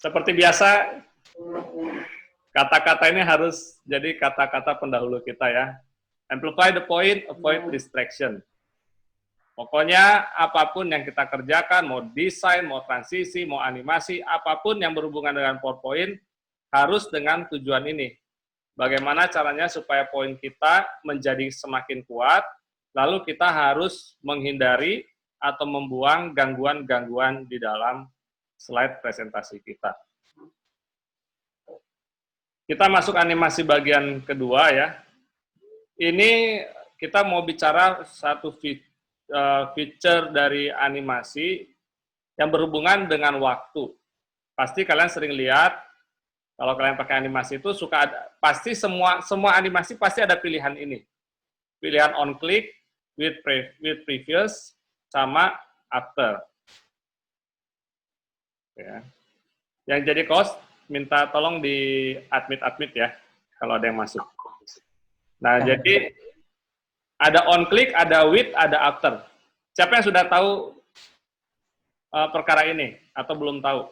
Seperti biasa, kata-kata ini harus jadi kata-kata pendahulu kita ya. Amplify the point, avoid distraction. Pokoknya apapun yang kita kerjakan, mau desain, mau transisi, mau animasi, apapun yang berhubungan dengan PowerPoint, harus dengan tujuan ini. Bagaimana caranya supaya poin kita menjadi semakin kuat, lalu kita harus menghindari atau membuang gangguan-gangguan di dalam slide presentasi kita. Kita masuk animasi bagian kedua ya. Ini kita mau bicara satu feature dari animasi yang berhubungan dengan waktu. Pasti kalian sering lihat, kalau kalian pakai animasi itu suka ada, pasti semua animasi pasti ada pilihan ini. Pilihan on click, with previous, sama after. Ya. Yang jadi host, minta tolong di admit ya, kalau ada yang masuk. Nah, jadi ada on click, ada with, ada after. Siapa yang sudah tahu perkara ini atau belum tahu?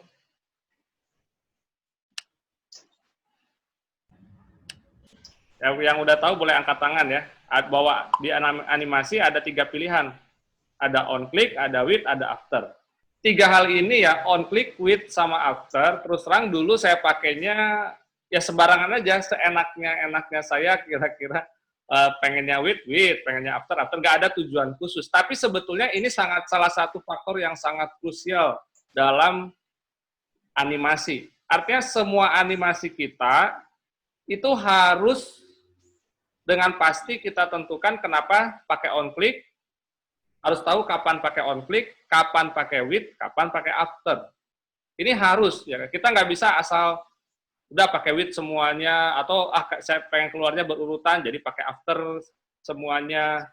Yang udah tahu boleh angkat tangan ya. Bahwa di animasi ada 3 pilihan. Ada on click, ada with, ada after. 3 hal ini ya, on click, with, sama after. Terus terang dulu saya pakainya ya sembarangan aja, seenaknya saya kira-kira pengennya with, pengennya after, nggak ada tujuan khusus. Tapi sebetulnya ini salah satu faktor yang sangat krusial dalam animasi. Artinya semua animasi kita itu harus dengan pasti kita tentukan kenapa pakai on click, harus tahu kapan pakai on click, kapan pakai with, kapan pakai after. Ini harus ya, kita nggak bisa asal udah pakai with semuanya, atau saya pengen keluarnya berurutan jadi pakai after semuanya,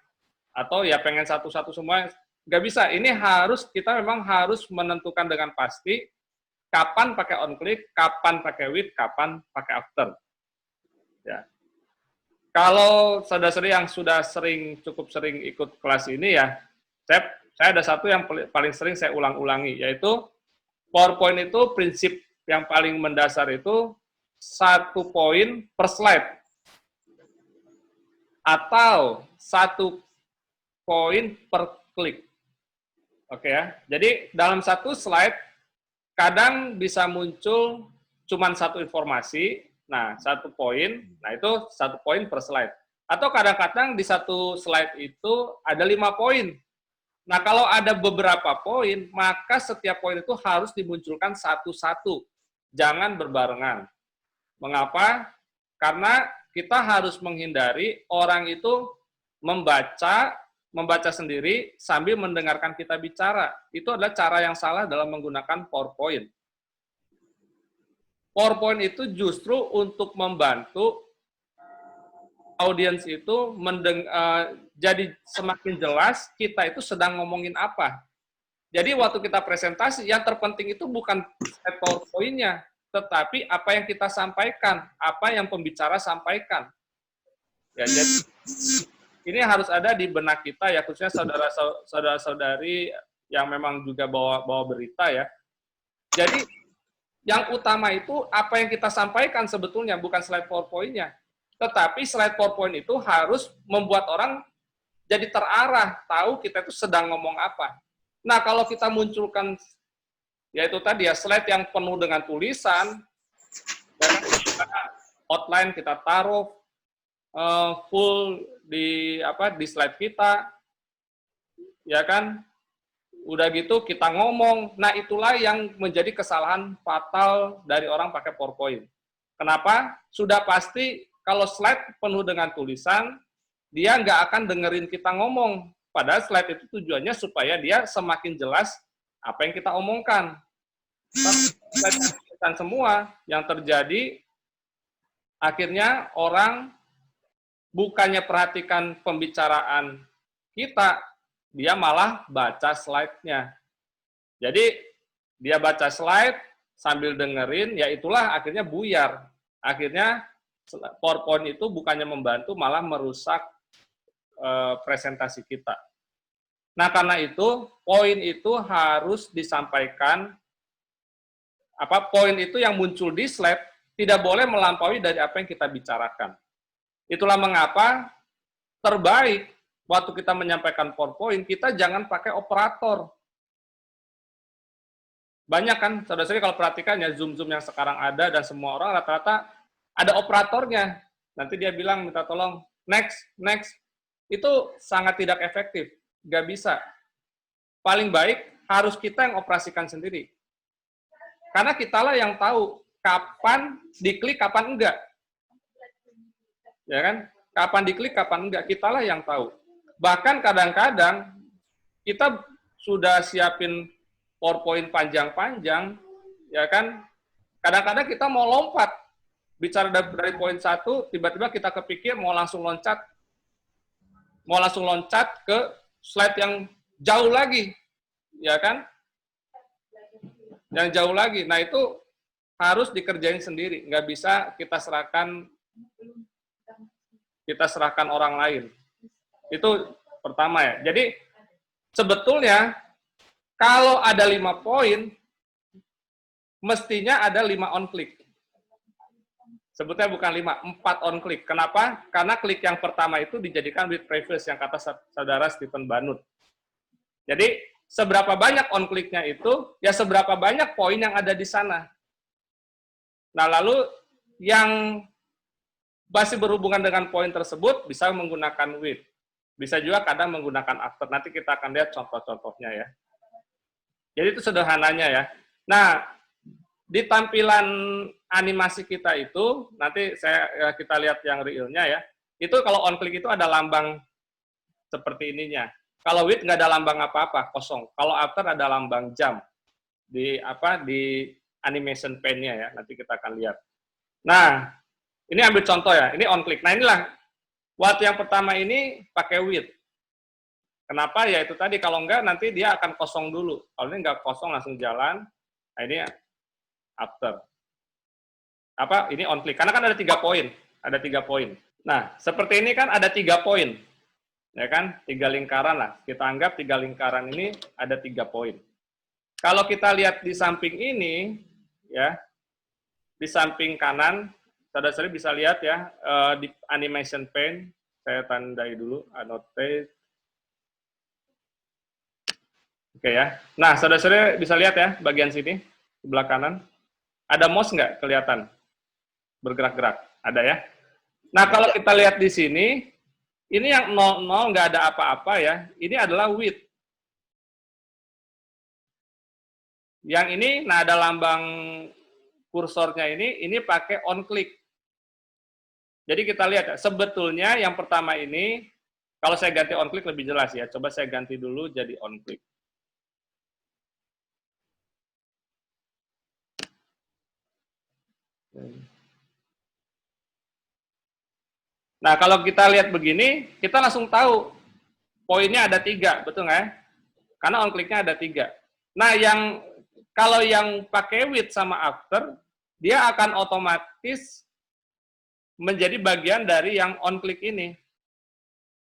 atau ya pengen satu-satu semua, nggak bisa. Ini harus, kita memang harus menentukan dengan pasti kapan pakai on click, kapan pakai with, kapan pakai after. Ya. Kalau saudara-saudari yang sudah cukup sering ikut kelas ini ya, saya ada satu yang paling sering saya ulang-ulangi, yaitu PowerPoint itu prinsip yang paling mendasar itu 1 poin per slide, atau 1 poin per klik. Oke ya, jadi dalam 1 slide, kadang bisa muncul cuman 1 informasi. Nah, 1 poin, nah itu 1 poin per slide. Atau kadang-kadang di 1 slide itu ada 5 poin. Nah, kalau ada beberapa poin, maka setiap poin itu harus dimunculkan satu-satu. Jangan berbarengan. Mengapa? Karena kita harus menghindari orang itu membaca sendiri sambil mendengarkan kita bicara. Itu adalah cara yang salah dalam menggunakan PowerPoint. PowerPoint itu justru untuk membantu audiens itu jadi semakin jelas kita itu sedang ngomongin apa. Jadi waktu kita presentasi, yang terpenting itu bukan PowerPoint-nya, tetapi apa yang kita sampaikan, apa yang pembicara sampaikan. Ya, jadi ini harus ada di benak kita ya, khususnya saudara-saudari yang memang juga bawa berita ya. Jadi yang utama itu apa yang kita sampaikan sebetulnya, bukan slide PowerPoint-nya. Tetapi slide PowerPoint itu harus membuat orang jadi terarah, tahu kita itu sedang ngomong apa. Nah, kalau kita munculkan, yaitu tadi ya, slide yang penuh dengan tulisan, outline kita taruh full di slide kita, ya kan? Udah gitu kita ngomong, nah itulah yang menjadi kesalahan fatal dari orang pakai PowerPoint. Kenapa? Sudah pasti kalau slide penuh dengan tulisan, dia nggak akan dengerin kita ngomong. Padahal slide itu tujuannya supaya dia semakin jelas apa yang kita omongkan. Tapi slide semua yang terjadi, akhirnya orang bukannya perhatikan pembicaraan kita, dia malah baca slide-nya. Jadi, dia baca slide sambil dengerin, ya itulah akhirnya buyar. Akhirnya, PowerPoint itu bukannya membantu, malah merusak presentasi kita. Nah, karena itu, poin itu harus disampaikan poin itu yang muncul di slide tidak boleh melampaui dari apa yang kita bicarakan. Itulah mengapa terbaik waktu kita menyampaikan PowerPoint, kita jangan pakai operator. Banyak kan, saudara-saudari kalau perhatikan ya, Zoom-Zoom yang sekarang ada, dan semua orang rata-rata ada operatornya. Nanti dia bilang, minta tolong, next, next. Itu sangat tidak efektif. Nggak bisa. Paling baik, harus kita yang operasikan sendiri. Karena kitalah yang tahu kapan diklik, kapan enggak. Ya kan? Kapan diklik, kapan enggak. Kitalah yang tahu. Bahkan kadang-kadang, kita sudah siapin PowerPoint panjang-panjang, ya kan? Kadang-kadang kita mau lompat, bicara dari poin 1, tiba-tiba kita kepikir mau langsung loncat ke slide yang jauh lagi, ya kan? Yang jauh lagi. Nah, itu harus dikerjain sendiri, nggak bisa kita serahkan orang lain. Itu pertama ya. Jadi sebetulnya kalau ada 5 poin, mestinya ada 5 on click. Sebetulnya bukan 5, 4 on click. Kenapa? Karena klik yang pertama itu dijadikan with previous, yang kata saudara Stephen Banut. Jadi, seberapa banyak on click-nya itu, ya seberapa banyak poin yang ada di sana. Nah, lalu yang masih berhubungan dengan poin tersebut, bisa menggunakan with. Bisa juga kadang menggunakan after. Nanti kita akan lihat contoh-contohnya ya. Jadi itu sederhananya ya. Nah, di tampilan animasi kita itu, nanti kita lihat yang realnya ya. Itu kalau on click itu ada lambang seperti ininya. Kalau with nggak ada lambang apa-apa, kosong. Kalau after ada lambang jam di animation pane-nya ya. Nanti kita akan lihat. Nah, ini ambil contoh ya. Ini on click. Nah, inilah waktu yang pertama ini pakai with. Kenapa? Ya itu tadi, kalau enggak nanti dia akan kosong dulu. Kalau ini enggak kosong langsung jalan. Nah, ini after. Ini on click. Karena kan ada 3 poin. Ada 3 poin. Nah, seperti ini kan ada 3 poin. Ya kan? 3 lingkaran lah. Kita anggap 3 lingkaran ini ada 3 poin. Kalau kita lihat di samping ini, ya, di samping kanan, saudara-saudari bisa lihat ya, di animation pane, saya tandai dulu, annotate. Oke ya. Nah, saudara-saudara bisa lihat ya, bagian sini, sebelah kanan. Ada mouse nggak kelihatan? Bergerak-gerak. Ada ya? Nah, kalau kita lihat di sini, ini yang 00 nggak ada apa-apa ya. Ini adalah with. Yang ini, nah ada lambang kursornya ini pakai on click. Jadi kita lihat, sebetulnya yang pertama ini, kalau saya ganti on click lebih jelas ya. Coba saya ganti dulu jadi on click. Nah, kalau kita lihat begini, kita langsung tahu poinnya ada 3, betul nggak ya? Karena on click-nya ada 3. Nah, kalau yang pakai with sama after, dia akan otomatis menjadi bagian dari yang on click ini.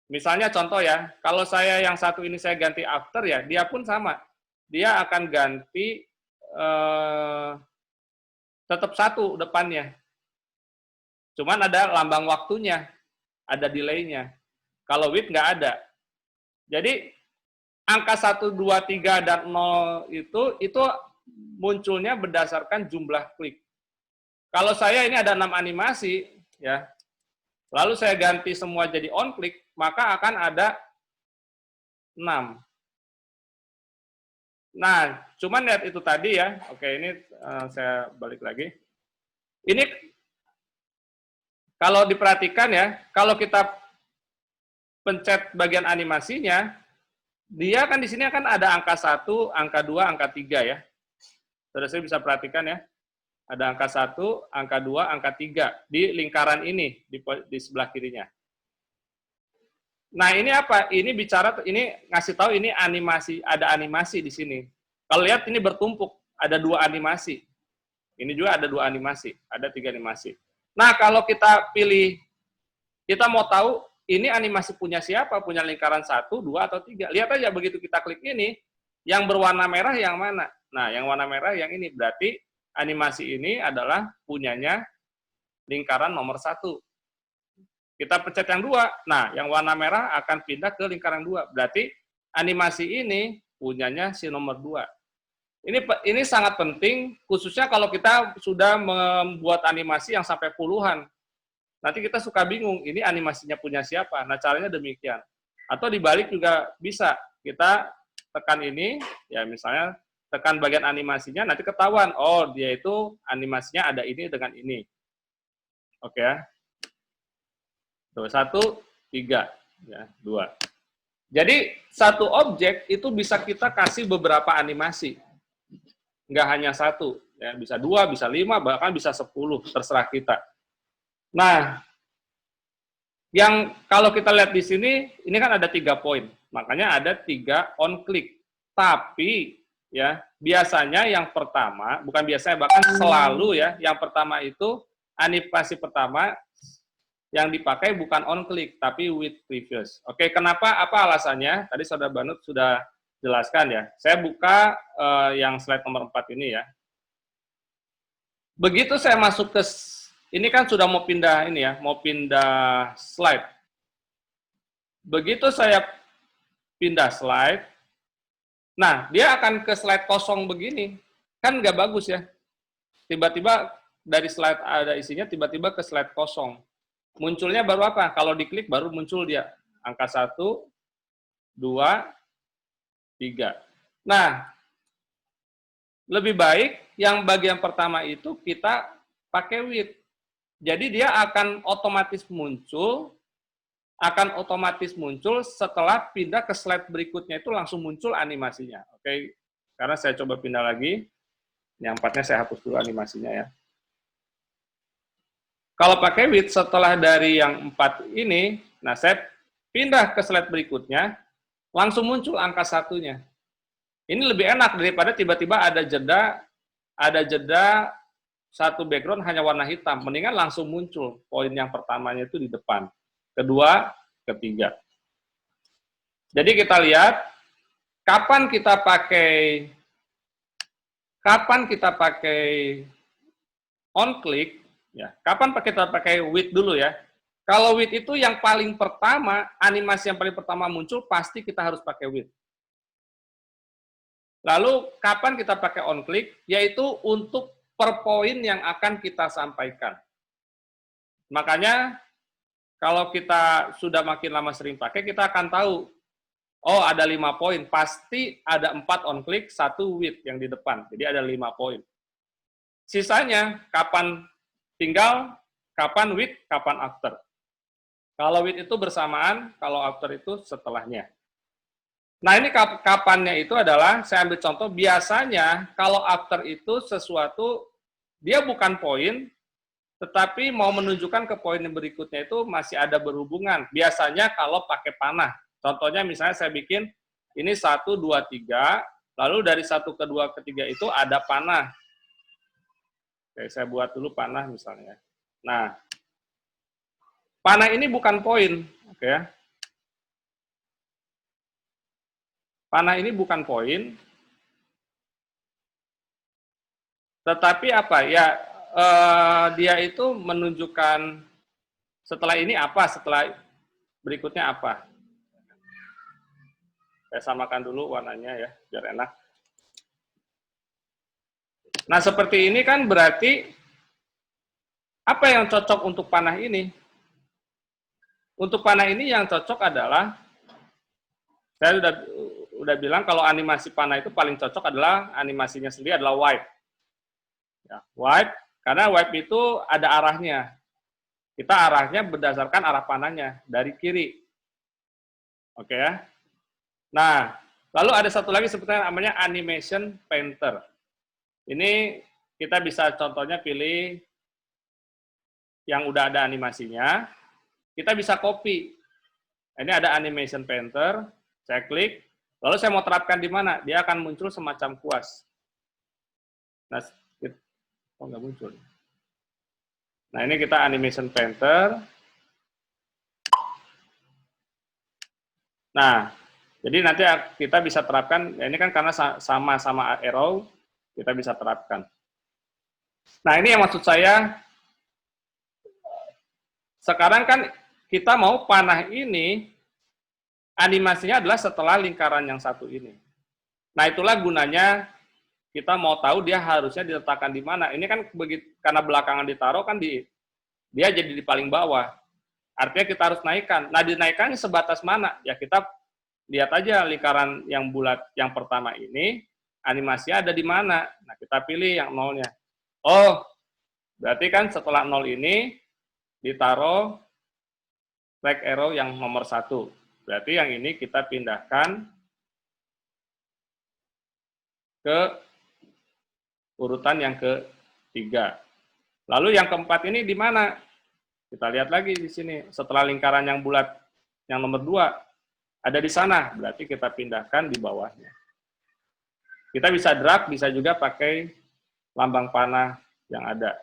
Misalnya contoh ya, kalau saya yang satu ini saya ganti after ya, dia pun sama. Dia akan ganti tetap 1 depannya. Cuman ada lambang waktunya, ada delay-nya. Kalau with nggak ada. Jadi angka 1, 2, 3, dan 0 itu munculnya berdasarkan jumlah klik. Kalau saya ini ada 6 animasi, ya, lalu saya ganti semua jadi on click, maka akan ada 6. Nah, cuman lihat itu tadi ya. Oke, ini saya balik lagi. Ini kalau diperhatikan ya, kalau kita pencet bagian animasinya, dia kan di sini kan ada angka 1, angka 2, angka 3 ya. Saudara-saudari bisa perhatikan ya. Ada angka 1, angka 2, angka 3 di lingkaran ini, di sebelah kirinya. Nah, ini apa? Ini ngasih tahu ini animasi, ada animasi di sini. Kalau lihat ini bertumpuk, ada 2 animasi. Ini juga ada 2 animasi, ada 3 animasi. Nah, kalau kita pilih, kita mau tahu ini animasi punya siapa, punya lingkaran 1, 2, atau 3. Lihat aja begitu kita klik ini, yang berwarna merah yang mana? Nah, yang warna merah yang ini, berarti animasi ini adalah punyanya lingkaran nomor 1. Kita pencet yang 2, nah yang warna merah akan pindah ke lingkaran 2. Berarti animasi ini punyanya si nomor 2. Ini sangat penting, khususnya kalau kita sudah membuat animasi yang sampai puluhan. Nanti kita suka bingung, ini animasinya punya siapa? Nah, caranya demikian. Atau dibalik juga bisa. Kita tekan ini, ya misalnya tekan bagian animasinya, nanti ketahuan, oh dia itu animasinya ada ini dengan ini. Oke ya. 1, 3, ya, 2. Jadi, satu objek itu bisa kita kasih beberapa animasi. Nggak hanya 1, ya, bisa 2, bisa 5, bahkan bisa 10, terserah kita. Nah, yang kalau kita lihat di sini, ini kan ada 3 poin, makanya ada 3 on click. Tapi, ya, biasanya yang pertama, bukan biasanya, bahkan selalu ya, yang pertama itu, animasi pertama, yang dipakai bukan on click, tapi with previous. Oke, kenapa? Apa alasannya? Tadi Saudara Banut sudah jelaskan ya. Saya buka yang slide nomor 4 ini ya. Begitu saya masuk ke, ini kan sudah mau pindah ini ya, mau pindah slide. Begitu saya pindah slide, nah dia akan ke slide kosong begini. Kan nggak bagus ya. Tiba-tiba dari slide ada isinya, tiba-tiba ke slide kosong. Munculnya baru apa? Kalau diklik baru muncul dia. Angka 1, 2, 3. Nah, lebih baik yang bagian pertama itu kita pakai with. Jadi dia akan otomatis muncul setelah pindah ke slide berikutnya itu langsung muncul animasinya. Oke, karena saya coba pindah lagi. Yang 4-nya saya hapus dulu animasinya ya. Kalau pakai with setelah dari yang 4 ini, nah saya pindah ke slide berikutnya, langsung muncul angka 1-nya. Ini lebih enak daripada tiba-tiba ada jeda satu background hanya warna hitam. Mendingan langsung muncul poin yang pertamanya itu di depan. Kedua, ketiga. Jadi kita lihat kapan kita pakai on click ya. Kapan kita pakai with dulu ya. Kalau with itu yang paling pertama, animasi yang paling pertama muncul pasti kita harus pakai with. Lalu, kapan kita pakai on click? Yaitu untuk per poin yang akan kita sampaikan. Makanya, kalau kita sudah makin lama sering pakai, kita akan tahu, oh ada 5 poin, pasti ada 4 on click, 1 with yang di depan. Jadi ada 5 poin. Sisanya, kapan with, kapan after. Kalau with itu bersamaan, kalau after itu setelahnya. Nah, ini kapannya itu adalah, saya ambil contoh, biasanya kalau after itu sesuatu, dia bukan poin, tetapi mau menunjukkan ke poin yang berikutnya itu masih ada berhubungan. Biasanya kalau pakai panah. Contohnya misalnya saya bikin, ini 1, 2, 3, lalu dari 1 ke 2 ke 3 itu ada panah. Oke, saya buat dulu panah misalnya. Nah, panah ini bukan poin. Oke ya. Panah ini bukan poin, tetapi apa ya, dia itu menunjukkan setelah ini apa, setelah berikutnya apa. Saya samakan dulu warnanya ya, biar enak. Nah, seperti ini kan berarti apa yang cocok untuk panah ini? Untuk panah ini yang cocok adalah, saya udah bilang kalau animasi panah itu paling cocok adalah animasinya sendiri adalah wipe. Ya, wipe, karena wipe itu ada arahnya. Kita arahnya berdasarkan arah panahnya, dari kiri. Oke ya. Nah, lalu ada satu lagi sebetulnya namanya animation painter. Ini kita bisa contohnya pilih yang udah ada animasinya. Kita bisa copy. Ini ada animation painter, saya klik. Lalu saya mau terapkan di mana? Dia akan muncul semacam kuas. Nah, kok nggak muncul? Nah, ini kita animation painter. Nah, jadi nanti kita bisa terapkan, ya ini kan karena sama-sama arrow, kita bisa terapkan. Nah, ini yang maksud saya, sekarang kan kita mau panah ini, animasinya adalah setelah lingkaran yang satu ini. Nah, itulah gunanya kita mau tahu dia harusnya diletakkan di mana. Ini kan begitu, karena belakangan ditaruh kan dia jadi di paling bawah. Artinya kita harus naikkan. Nah, dinaikannya sebatas mana? Ya kita lihat aja lingkaran yang bulat yang pertama ini, animasinya ada di mana. Nah, kita pilih yang nolnya. Oh, berarti kan setelah nol ini ditaruh flag arrow yang nomor 1. Berarti yang ini kita pindahkan ke urutan yang ketiga. Lalu yang keempat ini di mana? Kita lihat lagi di sini. Setelah lingkaran yang bulat yang nomor 2 ada di sana, berarti kita pindahkan di bawahnya. Kita bisa drag, bisa juga pakai lambang panah yang ada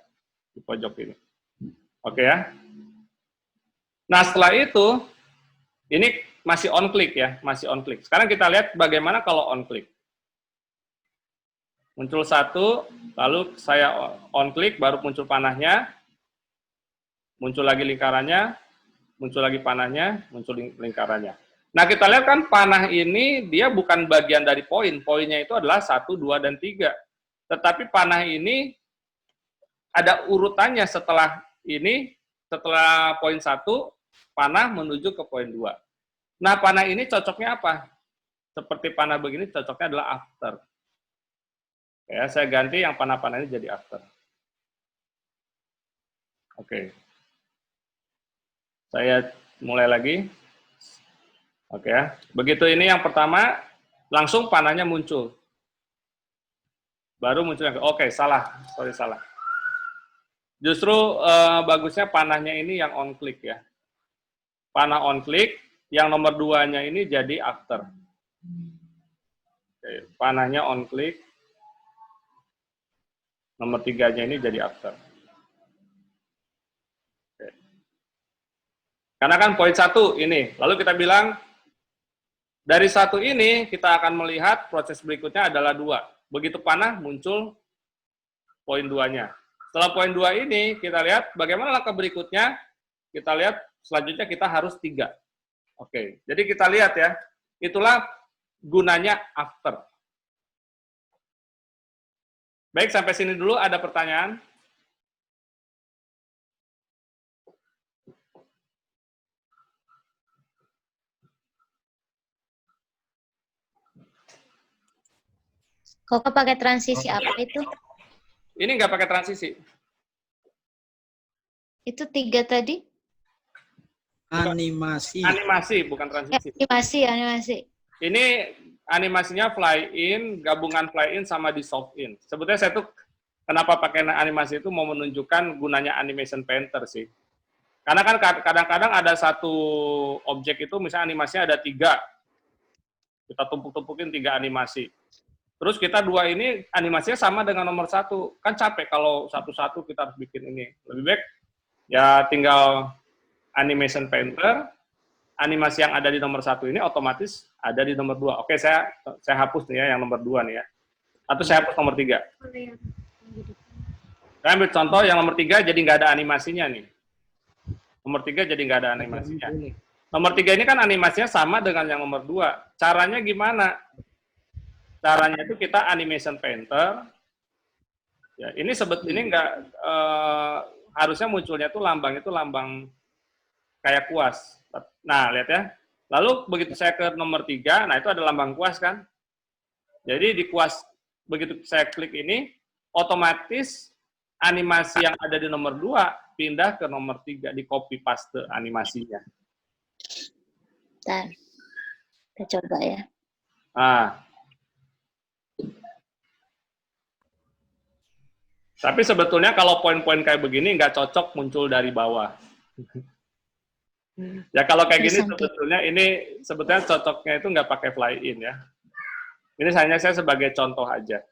di pojok ini. Oke ya. Nah, setelah itu, ini masih on click ya, masih on click. Sekarang kita lihat bagaimana kalau on click. Muncul satu, lalu saya on click, baru muncul panahnya, muncul lagi lingkarannya, muncul lagi panahnya, muncul lingkarannya. Nah, kita lihat kan panah ini dia bukan bagian dari poin. Poinnya itu adalah 1, 2, dan 3. Tetapi panah ini ada urutannya setelah ini, setelah poin 1, panah menuju ke poin 2. Nah, panah ini cocoknya apa? Seperti panah begini cocoknya adalah after. Ya, saya ganti yang panah-panah ini jadi after. Oke. Saya mulai lagi. Oke ya. Begitu ini yang pertama, langsung panahnya muncul. Baru muncul yang oke, salah. Sorry, salah. Justru bagusnya panahnya ini yang on click ya. Panah on click, yang nomor 2-nya ini jadi after. Oke, panahnya on click, nomor 3-nya ini jadi after. Oke. Karena kan poin 1 ini, lalu kita bilang, dari 1 ini kita akan melihat proses berikutnya adalah 2. Begitu panah muncul poin 2-nya. Setelah poin 2 ini, kita lihat bagaimana langkah berikutnya, kita lihat selanjutnya kita harus 3. Oke, jadi kita lihat ya, itulah gunanya after. Baik, sampai sini dulu ada pertanyaan? Kok pakai transisi apa itu? Ini nggak pakai transisi. Itu 3 tadi? Animasi. Animasi, bukan transisi. Animasi. Ini animasinya fly in, gabungan fly in sama dissolve in. Sebetulnya saya tuh kenapa pakai animasi itu mau menunjukkan gunanya animation painter sih. Karena kan kadang-kadang ada satu objek itu misalnya animasinya ada 3. Kita tumpuk-tumpukin 3 animasi. Terus kita 2 ini animasinya sama dengan nomor 1. Kan capek kalau satu-satu kita harus bikin ini. Lebih baik ya tinggal animation painter, animasi yang ada di nomor 1 ini otomatis ada di nomor 2. Oke, saya hapus nih ya yang nomor 2 nih ya. Atau saya hapus nomor 3. Saya ambil contoh yang nomor 3 jadi nggak ada animasinya nih. Nomor 3 jadi nggak ada animasinya. Nomor 3 ini kan animasinya sama dengan yang nomor 2. Caranya gimana? Caranya itu kita animation painter. Ya, ini ini nggak harusnya munculnya tuh lambang kayak kuas. Nah, lihat ya. Lalu begitu saya ke nomor 3, nah itu ada lambang kuas kan. Jadi di kuas, begitu saya klik ini, otomatis animasi yang ada di nomor 2 pindah ke nomor 3, di copy paste animasinya. Bentar. Kita coba ya. Nah. Tapi sebetulnya kalau poin-poin kayak begini nggak cocok muncul dari bawah. Ya kalau kayak gini sebetulnya cocoknya itu nggak pakai fly in ya. Ini hanya saya sebagai contoh aja.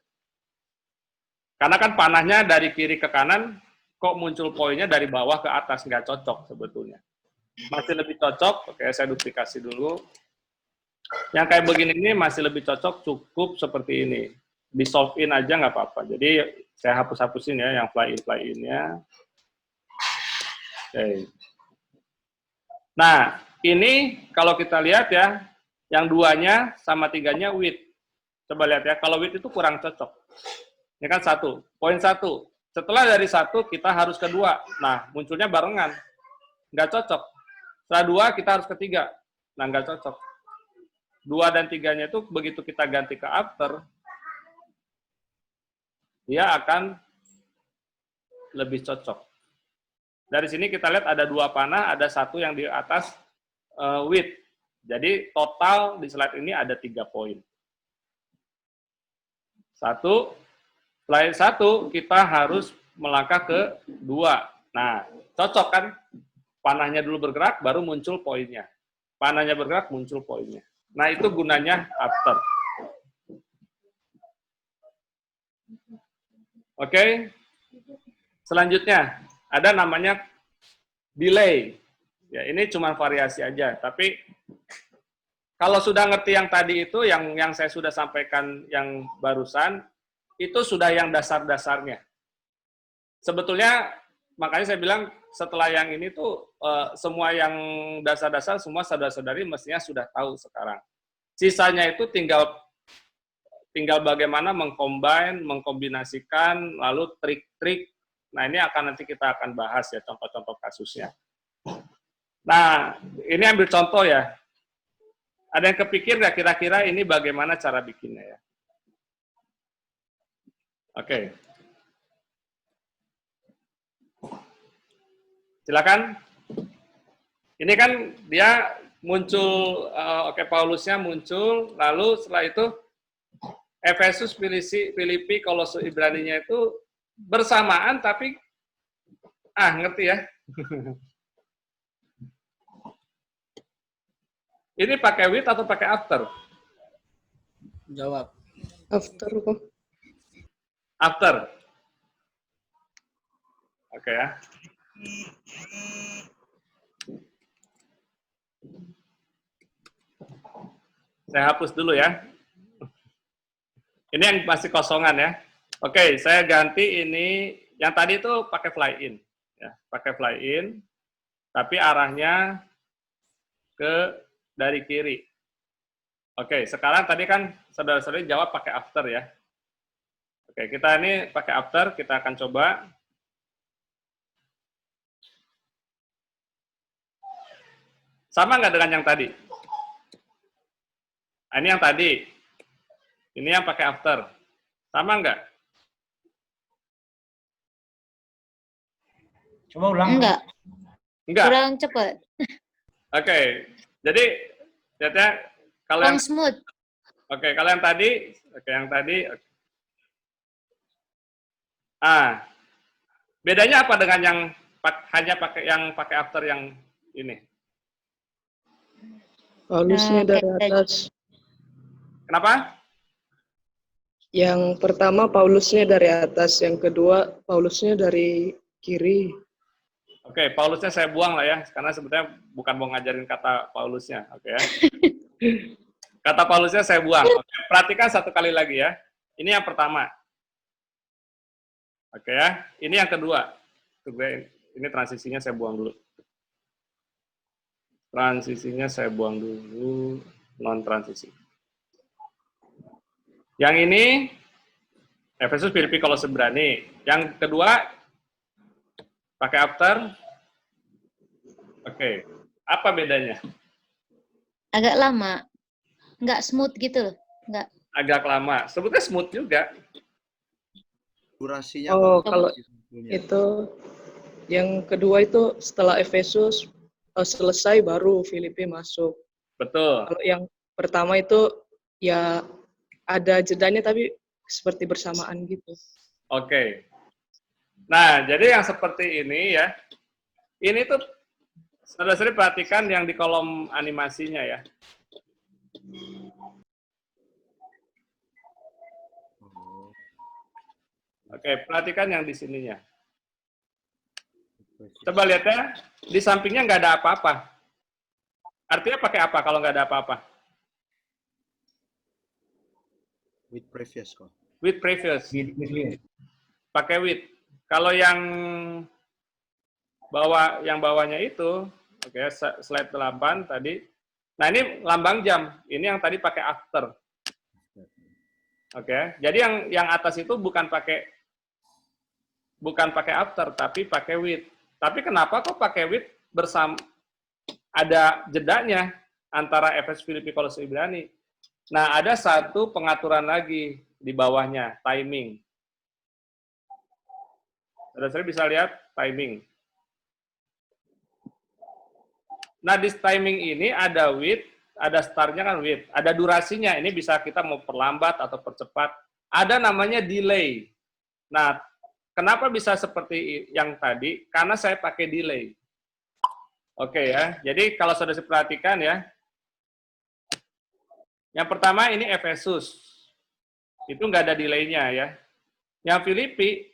Karena kan panahnya dari kiri ke kanan, kok muncul poinnya dari bawah ke atas, nggak cocok sebetulnya. Masih lebih cocok, oke saya duplikasi dulu. Yang kayak begini ini masih lebih cocok cukup seperti ini. di solve in aja nggak apa-apa. Jadi saya hapus-hapusin ya yang fly in-nya. Oke. Nah, ini kalau kita lihat ya, yang 2-nya sama 3-nya with. Coba lihat ya, kalau with itu kurang cocok. Ini kan 1, poin 1. Setelah dari 1, kita harus ke 2. Nah, munculnya barengan. Nggak cocok. Setelah 2, kita harus ke 3. Nah, nggak cocok. 2 dan 3-nya itu begitu kita ganti ke after, dia akan lebih cocok. Dari sini kita lihat ada 2 panah, ada 1 yang di atas with. Jadi total di slide ini ada 3 poin. 1, selain 1 kita harus melangkah ke 2. Nah, cocok kan? Panahnya dulu bergerak, baru muncul poinnya. Panahnya bergerak, muncul poinnya. Nah, itu gunanya after. Oke. Selanjutnya, ada namanya delay. Ya, ini cuma variasi aja. Tapi kalau sudah ngerti yang tadi itu, yang saya sudah sampaikan yang barusan, itu sudah yang dasar-dasarnya. Sebetulnya, makanya saya bilang setelah yang ini tuh, semua yang dasar-dasar, semua saudara-saudari mestinya sudah tahu sekarang. Sisanya itu tinggal bagaimana mengcombine, mengkombinasikan, lalu trik-trik. Nah, ini nanti kita akan bahas ya, contoh-contoh kasusnya. Nah, ini ambil contoh ya. Ada yang kepikir nggak kira-kira ini bagaimana cara bikinnya ya? Oke. Silakan. Ini kan dia muncul, Paulusnya muncul, lalu setelah itu Efesus, Filipi, Kolose, Ibraninya itu bersamaan, tapi ngerti ya? Ini pakai with atau pakai after? Jawab. After kok. After. Oke ya. Saya hapus dulu ya. Ini yang masih kosongan ya. Oke, saya ganti ini. Yang tadi itu pakai fly in. Ya, pakai fly in. Tapi arahnya dari kiri. Oke, sekarang tadi kan saudara-saudari jawab pakai after ya. Oke, kita ini pakai after, kita akan coba. Sama nggak dengan yang tadi? Nah, ini yang tadi. Ini yang pakai after. Sama nggak? Coba ulang. Enggak, Enggak. kurang cepat. Oke, jadi lihatnya kalau yang Kurang smooth. kalau yang tadi, bedanya apa dengan yang hanya pakai after yang ini? Paulusnya dari atas. Kenapa? Yang pertama Paulusnya dari atas, yang kedua Paulusnya dari kiri. Oke, Paulusnya saya buang lah ya, karena sebetulnya bukan mau ngajarin kata Paulusnya, oke ya. Kata Paulusnya saya buang. Oke, perhatikan satu kali lagi ya. Ini yang pertama. Oke ya, ini yang kedua. Ini transisinya saya buang dulu. Transisinya saya buang dulu, non-transisi. Yang ini, Efesus, Filipi, Kolose, Ibrani. Yang kedua, pakai after. Oke, apa bedanya? Agak lama. Nggak smooth gitu loh. Nggak. Agak lama. Sebetulnya smooth juga. Durasinya. Oh, kalau itu yang kedua itu setelah Efesus selesai baru Filipi masuk. Betul. Kalau yang pertama itu ya ada jedanya tapi seperti bersamaan gitu. Oke. Nah, jadi yang seperti ini ya, ini tuh saudara-saudari perhatikan yang di kolom animasinya ya. Oke, perhatikan yang di sininya. Coba lihat ya, di sampingnya nggak ada apa-apa. Artinya pakai apa kalau nggak ada apa-apa? With previous kok. with previous. With. Pakai with. Kalau yang bawahnya itu, oke, slide 8 tadi. Nah, ini lambang jam. Ini yang tadi pakai after. Oke. Jadi yang atas itu bukan pakai after, tapi pakai with. Tapi kenapa kok pakai with bersama ada jedanya antara FS Filipi Kolose Ibrani? Nah, ada satu pengaturan lagi di bawahnya, timing. Saudara-saudara bisa lihat timing. Nah, di timing ini ada with, ada start-nya kan with, ada durasinya. Ini bisa kita mau perlambat atau percepat. Ada namanya delay. Nah, kenapa bisa seperti yang tadi? Karena saya pakai delay. Oke ya, jadi kalau saudara perhatikan ya, yang pertama ini Efesus. Itu nggak ada delay-nya ya. Yang Filipi,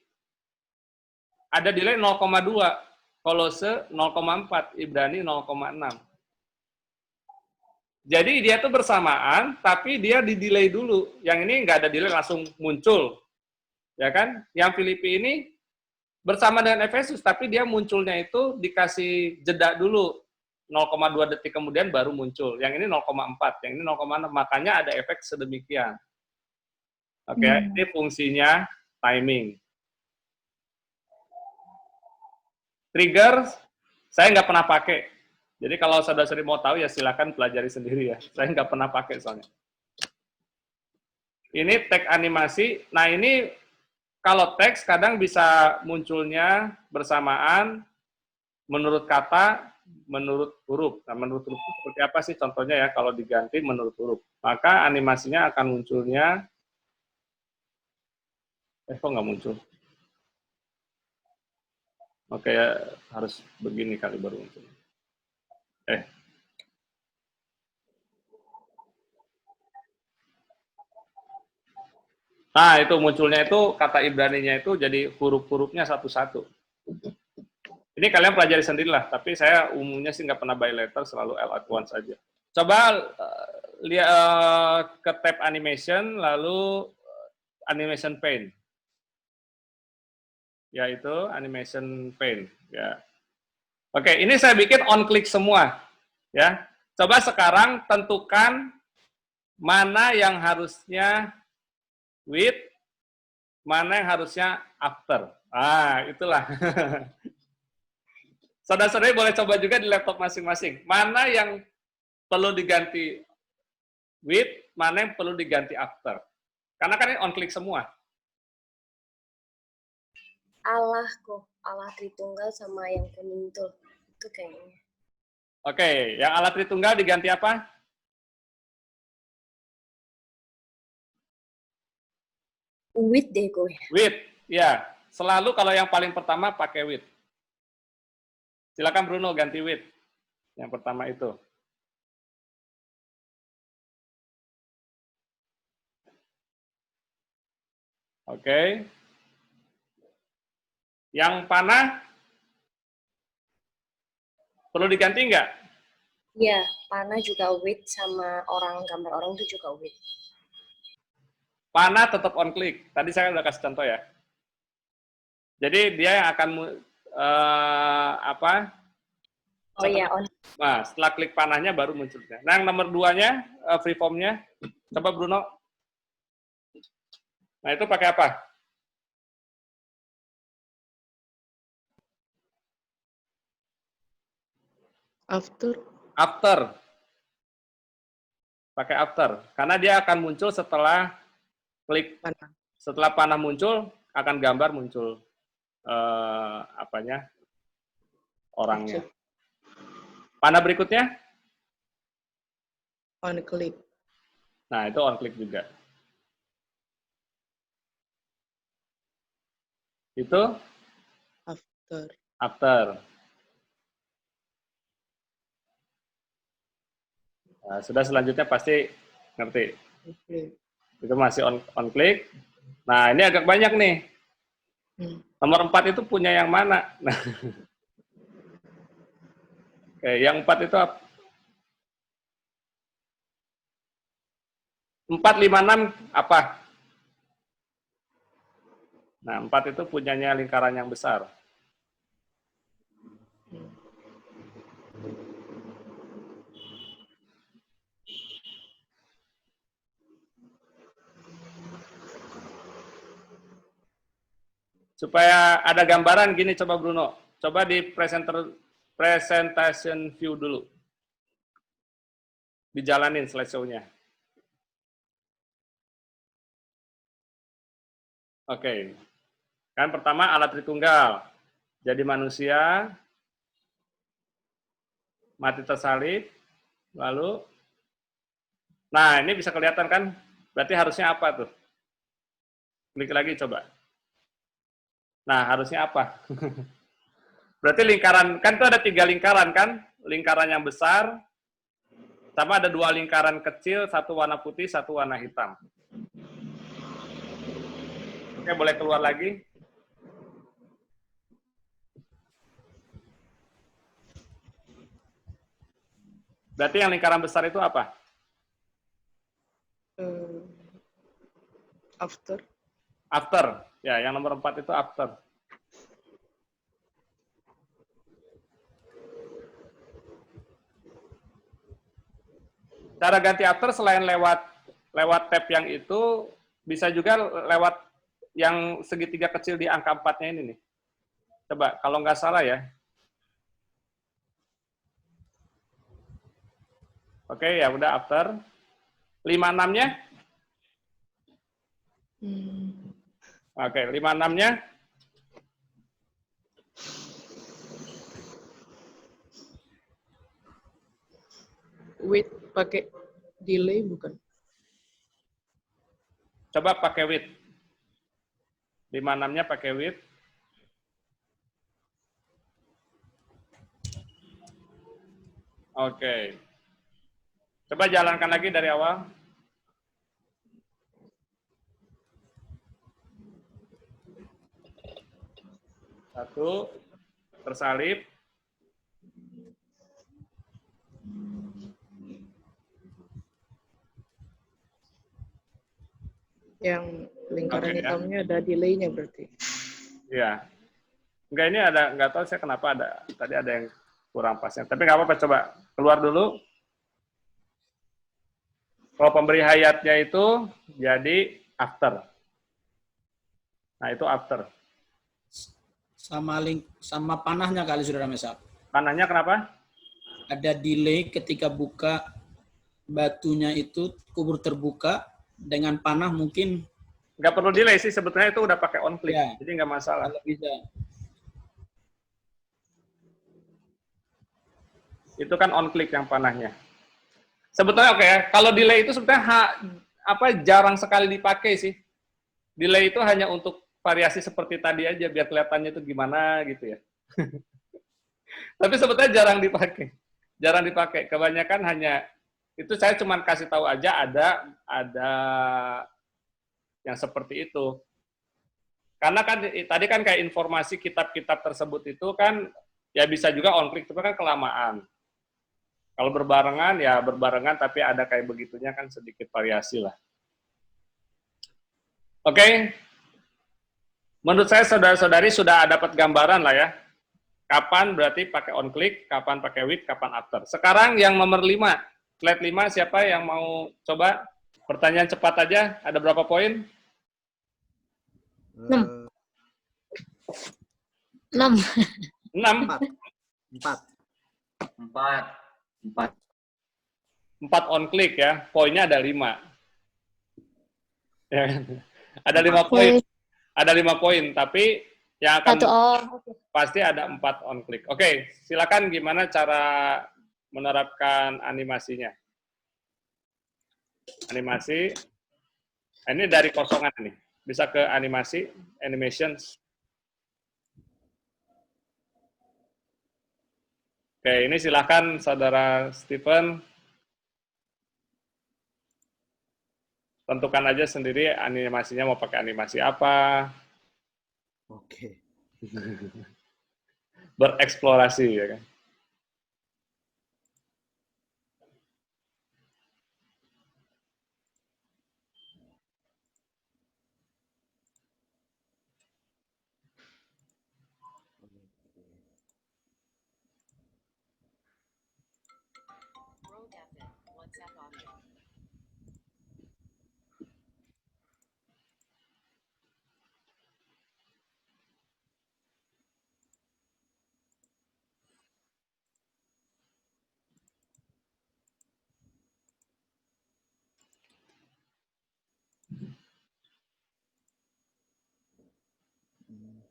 ada delay 0,2. Kolose 0,4, Ibrani 0,6. Jadi dia tuh bersamaan, tapi dia di delay dulu. Yang ini nggak ada delay, langsung muncul. Ya kan? Yang Filipi ini bersama dengan Efesus, tapi dia munculnya itu dikasih jeda dulu. 0,2 detik kemudian baru muncul. Yang ini 0,4, yang ini 0,6. Makanya ada efek sedemikian. Oke, ini fungsinya timing. Trigger, saya nggak pernah pakai. Jadi kalau saudara-saudari mau tahu ya silakan pelajari sendiri ya. Saya nggak pernah pakai soalnya. Ini tag animasi. Nah ini kalau teks kadang bisa munculnya bersamaan menurut kata, menurut huruf. Nah menurut huruf itu seperti apa sih contohnya ya kalau diganti menurut huruf. Maka animasinya akan munculnya, kok nggak muncul? Oke, ya, harus begini kali baru muncul. Nah, itu munculnya itu, kata Ibraninya itu jadi huruf-hurufnya satu-satu. Ini kalian pelajari sendirilah, tapi saya umumnya sih nggak pernah by letter, selalu L at once aja. Coba lihat ke tab animation, lalu animation pane. Yaitu animation pane. Ya. Oke, ini saya bikin on click semua. Ya, coba sekarang tentukan mana yang harusnya with, mana yang harusnya after. Ah, itulah. Saudara-saudari boleh coba juga di laptop masing-masing. Mana yang perlu diganti with, mana yang perlu diganti after. Karena kan ini on click semua. Allah kok, Allah Tritunggal sama yang kuning tuh. Itu kayaknya. Oke, yang Allah Tritunggal diganti apa? With deh gue. With, ya. Selalu kalau yang paling pertama pakai with. Silakan Bruno ganti with. Yang pertama itu. Oke. Yang panah perlu diganti nggak? Iya, panah juga with sama orang, gambar orang itu juga with. Panah tetap on click. Tadi saya udah kasih contoh ya. Jadi dia yang akan Oh iya, on. Nah, setelah klik panahnya baru munculnya. Nah, yang nomor 2-nya freeform-nya, coba Bruno. Nah, itu pakai apa? After. After. Pakai after. Karena dia akan muncul setelah klik Panah. Setelah panah muncul, akan gambar muncul orangnya. Panah berikutnya? On click. Nah, itu on click juga. Itu After. after. Nah, sudah selanjutnya pasti ngerti. Okay. Itu masih on click. Nah, ini agak banyak nih. Nomor 4 itu punya yang mana? Nah. Oke, yang 4 itu 4, 5, 6 apa? Nah, 4 itu punyanya lingkaran yang besar. Supaya ada gambaran gini, coba Bruno. Coba di presentation view dulu. Dijalanin slideshow-nya. Oke. Kan pertama alat Tritunggal. Jadi manusia, mati tersalib, lalu, nah ini bisa kelihatan kan, berarti harusnya apa tuh? Klik lagi coba. Nah, harusnya apa? Berarti lingkaran, kan itu ada 3 lingkaran kan? Lingkaran yang besar, sama ada 2 lingkaran kecil, satu warna putih, satu warna hitam. Oke, boleh keluar lagi. Berarti yang lingkaran besar itu apa? After. After. Ya, yang nomor 4 itu after. Cara ganti after selain lewat tab yang itu, bisa juga lewat yang segitiga kecil di angka 4-nya ini nih. Coba, kalau nggak salah ya. Oke, ya udah after. 56-nya? Oke, 56-nya? With pakai delay bukan? Coba pakai with. 56-nya pakai with. Oke. Coba jalankan lagi dari awal. Satu, tersalib. Yang lingkaran Oke, ya. hitamnya ada delay-nya berarti. Iya. Enggak, ini ada, nggak tahu saya kenapa ada, tadi ada yang kurang pasnya. Tapi nggak apa-apa, coba keluar dulu. Kalau pemberi hayatnya itu jadi after. Nah, itu after. Sama panahnya kali Saudara Mesap. Panahnya kenapa? Ada delay ketika buka batunya itu kubur terbuka dengan panah mungkin Nggak perlu delay sih, sebetulnya itu udah pakai on click, ya, jadi nggak masalah. kalau bisa. Itu kan on click yang panahnya. Sebetulnya oke ya, kalau delay itu sebetulnya jarang sekali dipakai sih. Delay itu hanya untuk variasi seperti tadi aja, biar kelihatannya itu gimana gitu ya. Tapi sebetulnya jarang dipakai. Jarang dipakai. Kebanyakan hanya, itu saya cuma kasih tahu aja ada yang seperti itu. Karena kan tadi kan kayak informasi kitab-kitab tersebut itu kan ya bisa juga on click, tapi kan kelamaan. Kalau berbarengan ya berbarengan, tapi ada kayak begitunya kan sedikit variasi lah. Oke. Menurut saya saudara-saudari sudah dapat gambaran lah ya. Kapan berarti pakai on click, kapan pakai with, kapan after. Sekarang yang nomor 5, slide 5, siapa yang mau coba? Pertanyaan cepat aja, ada berapa poin? 6. 6. 6. 4 on click ya, poinnya ada 5. Ya, ada 5 poin. Ada 5 poin, tapi yang akan pasti ada 4 on click. Oke, silakan gimana cara menerapkan animasinya. Animasi. Ini dari kosongan nih. Bisa ke animasi, animations. Oke, ini silakan Saudara Stephen. Tentukan aja sendiri animasinya mau pakai animasi apa. Oke. Bereksplorasi ya kan.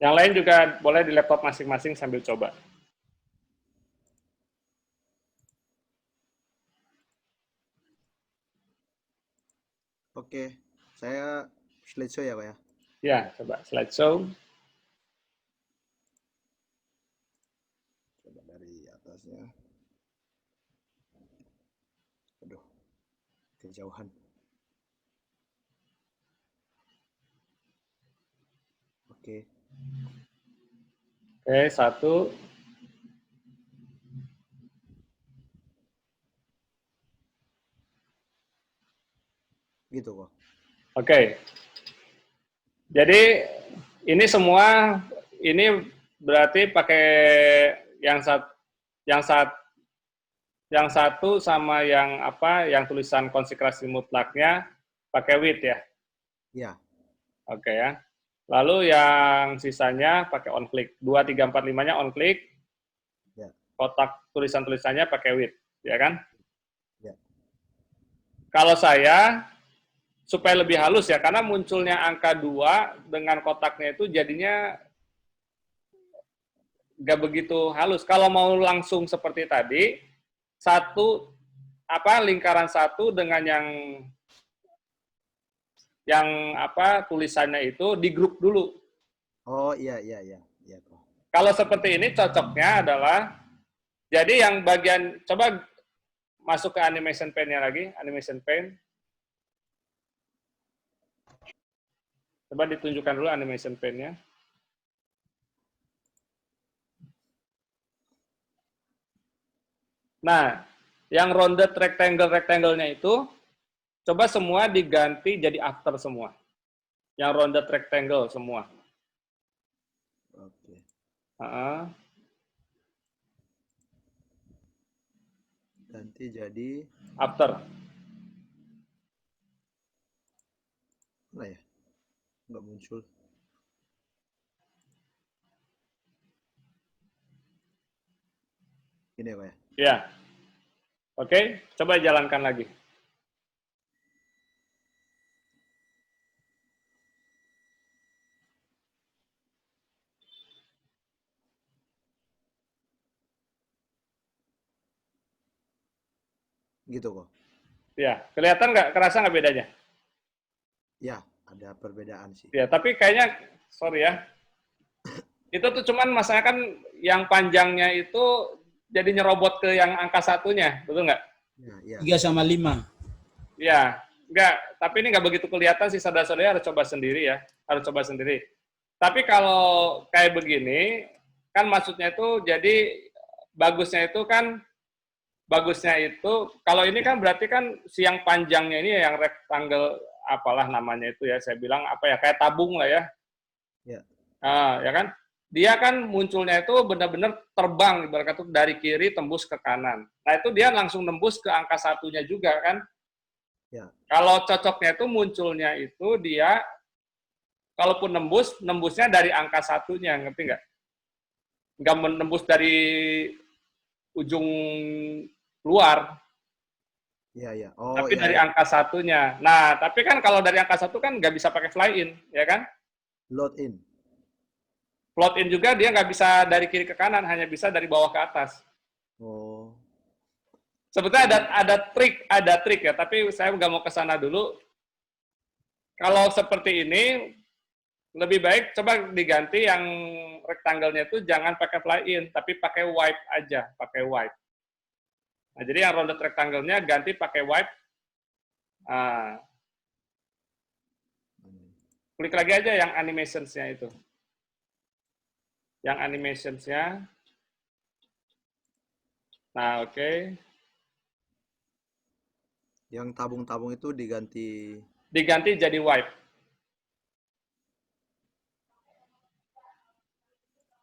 Yang lain juga boleh di laptop masing-masing sambil coba. Oke, saya slideshow ya Pak ya. Ya, coba slideshow. Coba dari atasnya. Aduh, kejauhan. Oke, Oke, satu. gitu kok. Oke. Jadi ini semua ini berarti pakai yang yang sat, yang satu sama yang apa? Yang tulisan konsekrasi mutlaknya pakai with ya. Ya, Oke ya. Lalu yang sisanya pakai on click. 2 3 4 5-nya on click. ya, Kotak tulisan-tulisannya pakai with, ya kan? ya. Kalau saya supaya lebih halus ya, karena munculnya angka 2 dengan kotaknya itu jadinya nggak begitu halus. Kalau mau langsung seperti tadi, satu apa lingkaran satu dengan yang apa tulisannya itu di grup dulu. Oh iya iya iya, iya kok. Kalau seperti ini cocoknya adalah jadi yang bagian coba masuk ke animation pane-nya lagi, animation pane. Coba ditunjukkan dulu animation pane-nya. Nah, yang rounded rectangle-nya itu, coba semua diganti jadi after semua. Yang rounded rectangle semua. Oke. Ganti jadi After. mana ya? Nggak muncul. Ini ya Pak ya? Ya. Oke, coba jalankan lagi. Gitu kok. Ya, kelihatan nggak? Kerasa nggak bedanya? Ya, ada perbedaan sih. Ya, tapi kayaknya, sorry ya, itu tuh cuman masalahnya kan yang panjangnya itu jadi nyerobot ke yang angka satunya, betul nggak? Ya, ya. 3/5. Ya, nggak. Tapi ini nggak begitu kelihatan sih, saudara-saudara harus coba sendiri ya, harus coba sendiri. Tapi kalau kayak begini, kan maksudnya itu jadi bagusnya itu kalau ini kan berarti kan siang panjangnya ini yang rectangle apalah namanya itu ya, saya bilang apa ya, kayak tabung lah ya. Ya. Ya kan? Dia kan munculnya itu benar-benar terbang ibarat kata dari kiri tembus ke kanan. Nah, itu dia langsung nembus ke angka satunya juga kan? Ya. Kalau cocoknya itu munculnya itu dia kalaupun nembusnya dari angka satunya, ngerti nggak? Nggak menembus dari ujung luar, Ya, ya. Oh, tapi ya, dari ya. angka satunya. Nah, tapi kan kalau dari angka satu kan nggak bisa pakai fly in, ya kan? Load in. Float in juga dia nggak bisa dari kiri ke kanan, hanya bisa dari bawah ke atas. Oh. Sebetulnya ada trik ya, tapi saya nggak mau ke sana dulu. Kalau seperti ini, lebih baik coba diganti yang rectangle-nya itu jangan pakai fly in, tapi pakai wipe aja, pakai wipe. Nah, jadi yang rounded rectangle-nya ganti pakai wipe. Nah, klik lagi aja yang animations-nya itu. Yang animations-nya. Nah, oke. Yang tabung-tabung itu diganti. Diganti jadi wipe.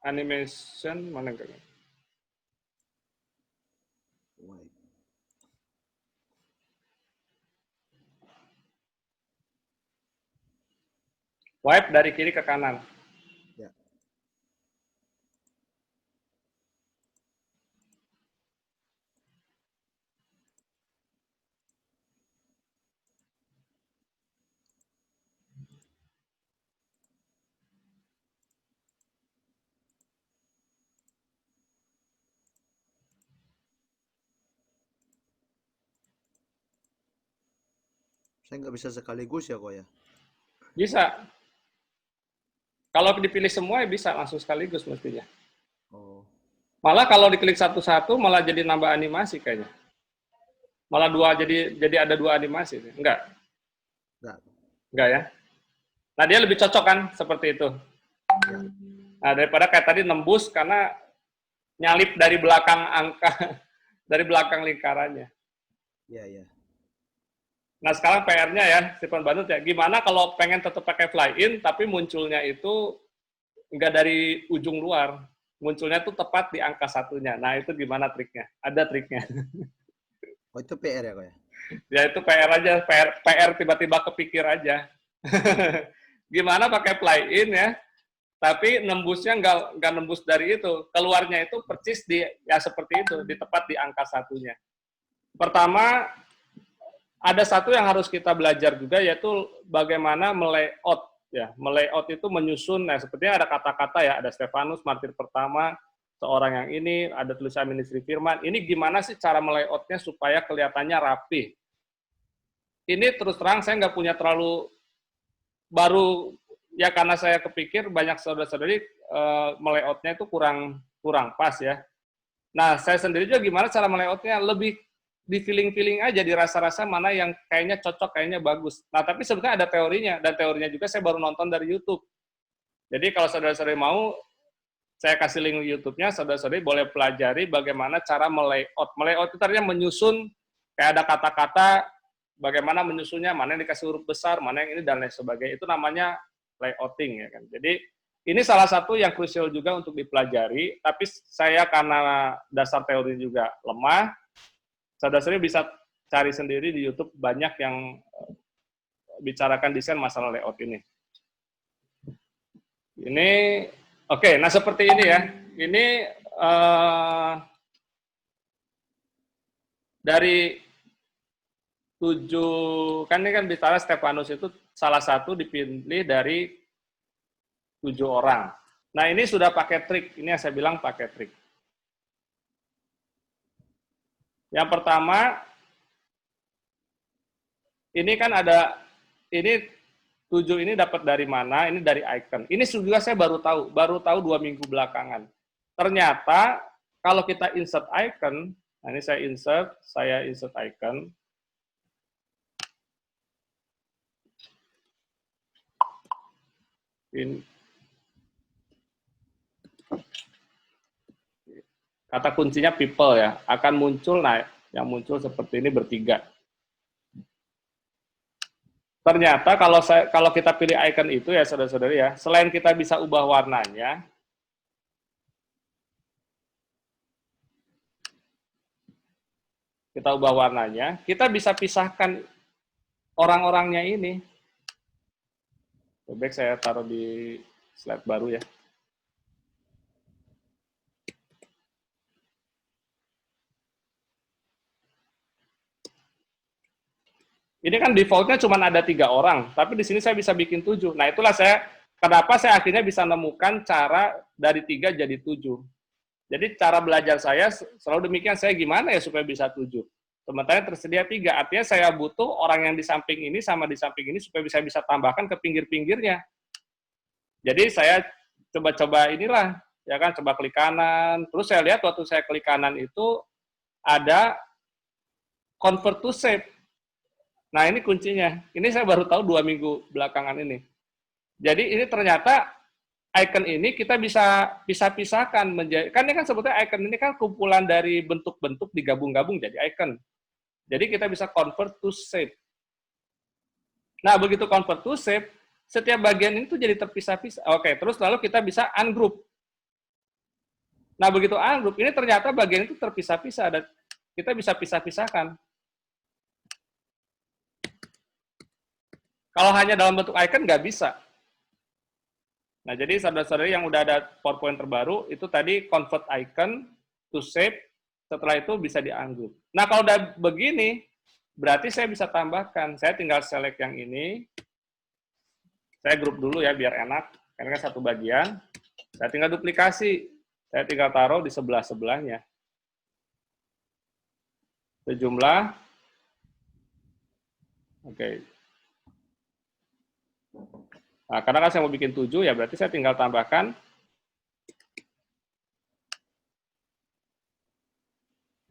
Animation mana enggak? White. Wipe dari kiri ke kanan. Ya. Saya nggak bisa sekaligus ya kok ya. Bisa. Kalau dipilih semua ya bisa langsung sekaligus mestinya. Oh, Malah kalau diklik satu-satu malah jadi nambah animasi kayaknya. Malah dua jadi ada dua animasi. Enggak, enggak. enggak ya. Nah, dia lebih cocok kan seperti itu. Ya. Nah, daripada kayak tadi nembus karena nyalip dari belakang angka, dari belakang lingkarannya. Iya, iya. Nah, sekarang PR-nya ya, Stephen Banut ya, gimana kalau pengen tetap pakai fly-in, tapi munculnya itu nggak dari ujung luar, munculnya tuh tepat di angka satunya. Nah, itu gimana triknya? Ada triknya. Oh, itu PR ya kok ya. Ya, itu PR aja, PR tiba-tiba kepikir aja. Gimana pakai fly-in ya, tapi nembusnya nggak nembus dari itu, keluarnya itu persis di, ya seperti itu, di tepat di angka satunya. Pertama, ada satu yang harus kita belajar juga, yaitu bagaimana melayout. Ya, melayout itu menyusun, nah sepertinya ada kata-kata ya, ada Stefanus, martir pertama, seorang yang ini, ada tulisan ministry firman. Ini gimana sih cara melayoutnya supaya kelihatannya rapi? Ini terus terang saya nggak punya terlalu baru, ya karena saya kepikir banyak saudara-saudari melayoutnya itu kurang pas ya. Nah, saya sendiri juga gimana cara melayoutnya, lebih di feeling-feeling aja, dirasa-rasa mana yang kayaknya cocok, kayaknya bagus. Nah, tapi sebenarnya ada teorinya, dan teorinya juga saya baru nonton dari YouTube. Jadi kalau saudara-saudari mau, saya kasih link YouTube-nya, saudara-saudari boleh pelajari bagaimana cara melayout. Melayout itu artinya menyusun, kayak ada kata-kata, bagaimana menyusunnya, mana yang dikasih huruf besar, mana yang ini, dan lain sebagainya. Itu namanya layouting ya kan. Jadi ini salah satu yang krusial juga untuk dipelajari, tapi saya karena dasar teori juga lemah, saudara-saudari bisa cari sendiri di YouTube, banyak yang bicarakan desain masalah layout ini. Ini, oke, nah seperti ini ya. Ini dari 7, kan ini kan bicara Stefanus itu salah satu dipilih dari 7 orang. Nah ini sudah pakai trik, ini yang saya bilang pakai trik. Yang pertama, ini kan ada, ini 7 ini dapat dari mana, ini dari icon. Ini juga saya baru tahu 2 minggu belakangan. Ternyata, kalau kita insert icon, nah ini saya insert icon. Ini, kata kuncinya people ya, akan muncul, nah yang muncul seperti ini bertiga. Ternyata kalau kita pilih icon itu ya saudara-saudari ya, selain kita bisa ubah warnanya, kita bisa pisahkan orang-orangnya ini. Baik, saya taruh di slide baru ya. Ini kan defaultnya cuma ada 3 orang, tapi di sini saya bisa bikin 7. Nah itulah kenapa saya akhirnya bisa menemukan cara dari 3 jadi 7. Jadi cara belajar saya selalu demikian, saya gimana ya supaya bisa 7. Sementara tersedia 3, artinya saya butuh orang yang di samping ini sama di samping ini supaya bisa tambahkan ke pinggir-pinggirnya. Jadi saya coba-coba inilah, ya kan, coba klik kanan, terus saya lihat waktu saya klik kanan itu ada convert to shape. Nah, ini kuncinya. Ini saya baru tahu 2 minggu belakangan ini. Jadi ini ternyata icon ini kita bisa pisah-pisahkan menjadi, kan ini kan sebetulnya icon ini kan kumpulan dari bentuk-bentuk digabung-gabung jadi icon. Jadi kita bisa convert to shape. Nah, begitu convert to shape, setiap bagian ini tuh jadi terpisah-pisah. Oke, terus lalu kita bisa ungroup. Nah, begitu ungroup, ini ternyata bagian itu terpisah-pisah, dan kita bisa pisah-pisahkan. Kalau hanya dalam bentuk icon, nggak bisa. Nah, jadi saudara-saudari yang udah ada PowerPoint terbaru, itu tadi convert icon to shape, setelah itu bisa di-ungroup. Nah, kalau udah begini, berarti saya bisa tambahkan. Saya tinggal select yang ini, saya grup dulu ya, biar enak. Karena kan satu bagian, saya tinggal duplikasi. Saya tinggal taruh di sebelah-sebelahnya. Sejumlah, oke. Nah, karena kan saya mau bikin 7, ya berarti saya tinggal tambahkan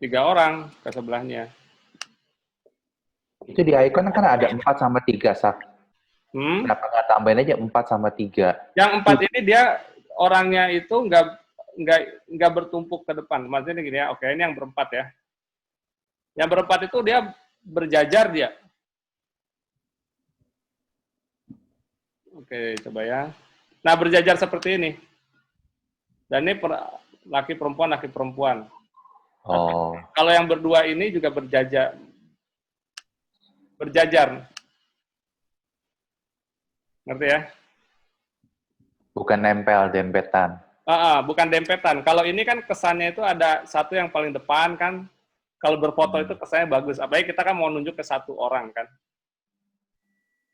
3 orang ke sebelahnya. Itu di icon kan ada 4 sama 3, Sak. Kenapa nggak tambahin aja 4 sama 3? Yang 4 ini dia orangnya itu nggak bertumpuk ke depan. Maksudnya gini ya, oke ini yang berempat ya. Yang berempat itu dia berjajar dia. Oke, coba ya. Nah, berjajar seperti ini. Dan ini laki perempuan. Oh. Kalau yang berdua ini juga berjajar. Ngerti ya? Bukan nempel, dempetan. Bukan dempetan. Kalau ini kan kesannya itu ada satu yang paling depan kan. Kalau berfoto itu kesannya bagus. Apalagi kita kan mau nunjuk ke satu orang kan.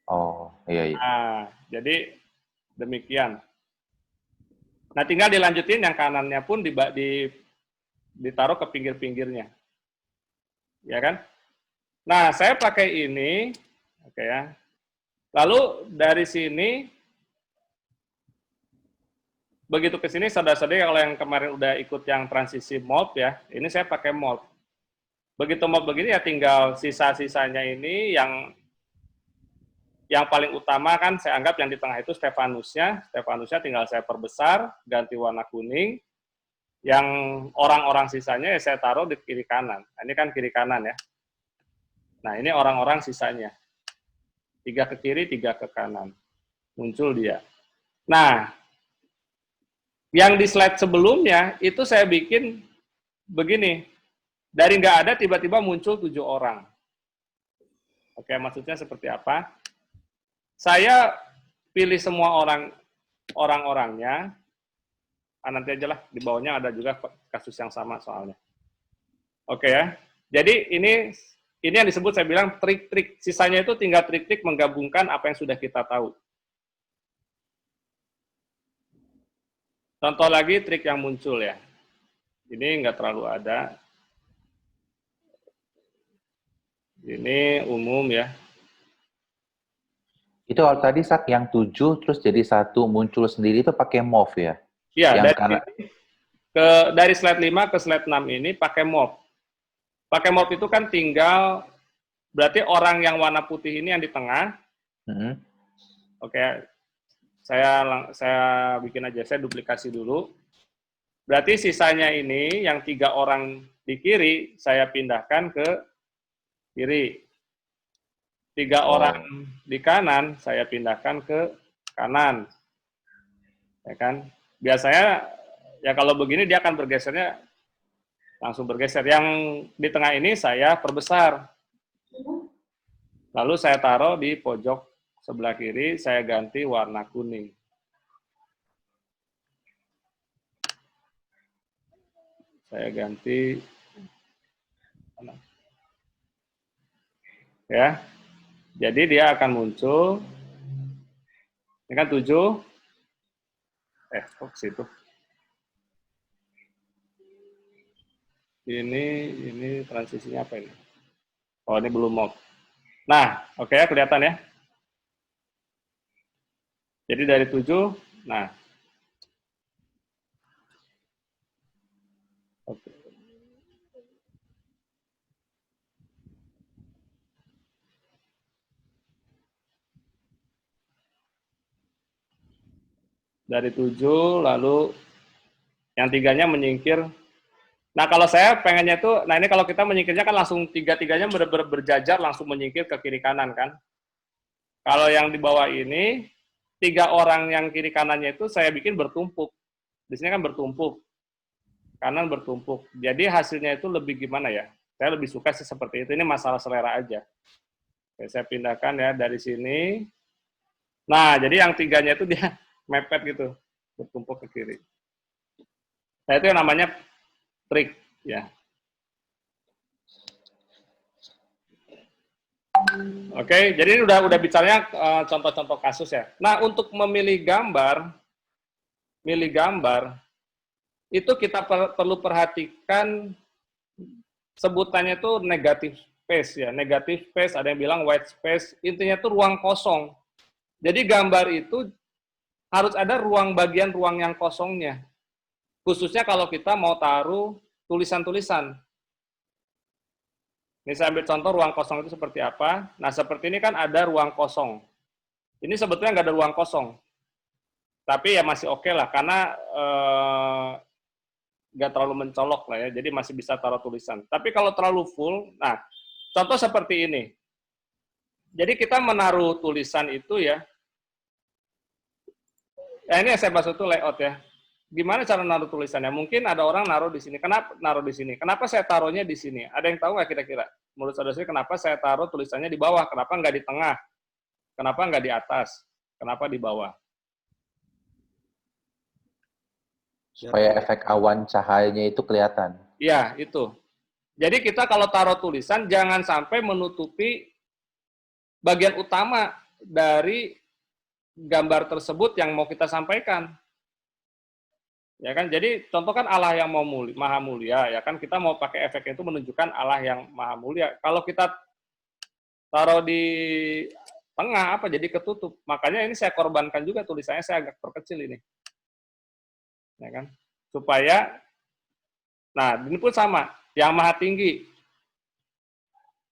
Oh, iya. Nah, jadi demikian. Nah, tinggal dilanjutin yang kanannya pun ditaruh ke pinggir-pinggirnya. Ya kan? Nah, saya pakai ini. Oke ya. Lalu dari sini, begitu ke sini, saudara-saudari kalau yang kemarin udah ikut yang transisi mold ya, ini saya pakai mold. Begitu mold begini ya tinggal sisa-sisanya ini yang paling utama kan saya anggap yang di tengah itu Stefanusnya tinggal saya perbesar, ganti warna kuning. Yang orang-orang sisanya ya saya taruh di kiri kanan. Nah, ini kan kiri kanan ya. Nah, ini orang-orang sisanya. 3 ke kiri, 3 ke kanan. Muncul dia. Nah, yang di slide sebelumnya, itu saya bikin begini. Dari nggak ada, tiba-tiba muncul 7 orang. Oke, maksudnya seperti apa? Saya pilih semua orang-orangnya. Nanti aja lah, di bawahnya ada juga kasus yang sama soalnya. Oke ya. Jadi ini yang disebut saya bilang trik-trik. Sisanya itu tinggal trik-trik menggabungkan apa yang sudah kita tahu. Contoh lagi trik yang muncul ya. Ini nggak terlalu ada. Ini umum ya. Itu kalau tadi Sak yang 7 terus jadi 1 muncul sendiri itu pakai move ya? Iya, Yang dari slide 5 ke slide 6 ini pakai move. Pakai move itu kan tinggal, berarti orang yang warna putih ini yang di tengah. Oke, saya bikin aja, saya duplikasi dulu. Berarti sisanya ini, yang 3 orang di kiri, saya pindahkan ke kiri. 3 orang di kanan, saya pindahkan ke kanan. Ya kan? Biasanya, ya kalau begini dia akan bergesernya, langsung bergeser. Yang di tengah ini saya perbesar. Lalu saya taruh di pojok sebelah kiri, saya ganti warna kuning. Saya ganti, ya. Jadi dia akan muncul, ini kan 7, kok situ. Ini transisinya apa ini? Oh, ini belum mob. Nah, oke ya, kelihatan ya. Jadi dari 7, nah. Oke. Dari 7, lalu yang 3-nya menyingkir. Nah, kalau saya pengennya itu, nah ini kalau kita menyingkirnya kan langsung 3-3-nya berjajar langsung menyingkir ke kiri kanan kan. Kalau yang di bawah ini, 3 orang yang kiri kanannya itu saya bikin bertumpuk. Di sini kan bertumpuk. Kanan bertumpuk. Jadi hasilnya itu lebih gimana ya? Saya lebih suka sih seperti itu. Ini masalah selera aja. Oke, saya pindahkan ya dari sini. Nah, jadi yang 3-nya itu dia mepet gitu. Bertumpuk ke kiri. Nah, itu yang namanya trik ya. Oke, jadi ini udah bicaranya contoh-contoh kasus ya. Nah, untuk memilih gambar, itu kita perlu perhatikan sebutannya itu negative space ya. Negative space, ada yang bilang white space, intinya itu ruang kosong. Jadi gambar itu harus ada bagian ruang yang kosongnya. Khususnya kalau kita mau taruh tulisan-tulisan. Ini saya ambil contoh ruang kosong itu seperti apa. Nah, seperti ini kan ada ruang kosong. Ini sebetulnya nggak ada ruang kosong. Tapi ya masih oke lah, karena nggak terlalu mencolok lah ya, jadi masih bisa taruh tulisan. Tapi kalau terlalu full, nah, contoh seperti ini. Jadi kita menaruh tulisan itu ya, ini yang saya maksud itu layout ya. Gimana cara naruh tulisannya? Mungkin ada orang naruh di sini. Kenapa naruh di sini? Kenapa saya taruhnya di sini? Ada yang tahu nggak kira-kira? Menurut saudara sendiri, kenapa saya taruh tulisannya di bawah? Kenapa nggak di tengah? Kenapa nggak di atas? Kenapa di bawah? Supaya efek awan cahayanya itu kelihatan. Iya, itu. Jadi kita kalau taruh tulisan, jangan sampai menutupi bagian utama dari gambar tersebut yang mau kita sampaikan. Ya kan, jadi contoh kan Allah yang maha mulia, ya kan, kita mau pakai efek itu menunjukkan Allah yang maha mulia. Kalau kita taruh di tengah, apa, jadi ketutup. Makanya ini saya korbankan juga tulisannya, saya agak perkecil ini. Ya kan, supaya, nah ini pun sama, yang maha tinggi.